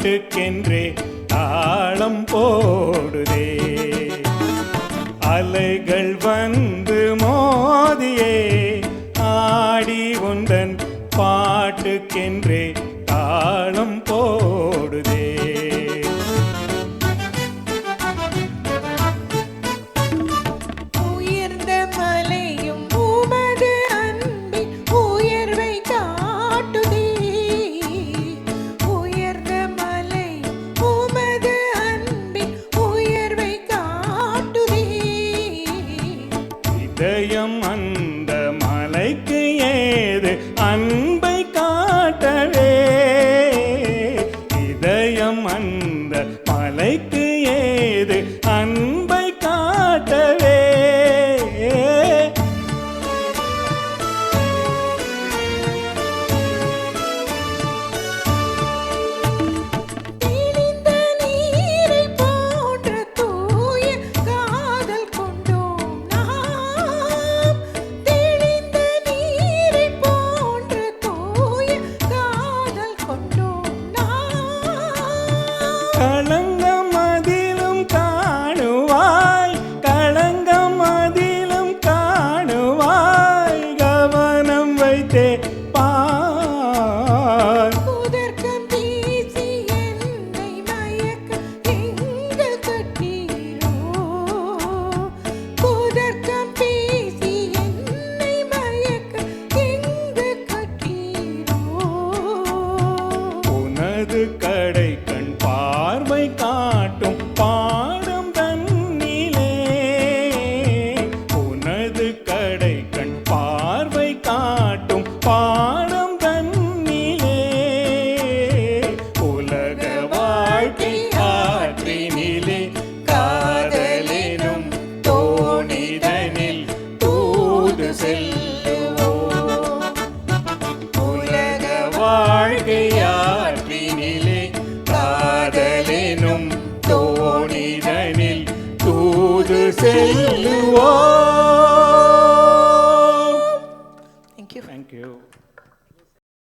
பாட்டுக்கென்றே தாளம் போடுதே. அலைகள் வந்து மோதியே ஆடி உந்தன் பாட்டுக்கென்றே தாளம் போடுதே. இதயம் அந்த மலைக்கு ஏது அன்பை காட்டவே. இதயம் அந்த மலைக்கு ஏது அன்பை காட்டவே. களங்கம் அதிலும் காணுவாய், களங்கம் அதிலும் காணுவாய், கவனம் வைத்தே பார். உதர்க்கம் வீசி என்னை மயக்க எங்கு கட்டீரோ. உதர்க்கம் வீசி என்னை மயக்க எங்கு கட்டீரோ. உனது கடை பார்வை காட்டும் பாடம் தன்னிலே. உனது கடை கண் பார்வை காட்டும் பாடம் தன்னிலே. உலக வாழ்க்கை ஆற்றினிலே காதலினும் தோணிதனில் தூது செல்லுவோம். உலக வாழ்க்கை ஆற்றினிலே காதலினும் தோணிதனில் தூது செல்லுவோம். Thank you. Thank you.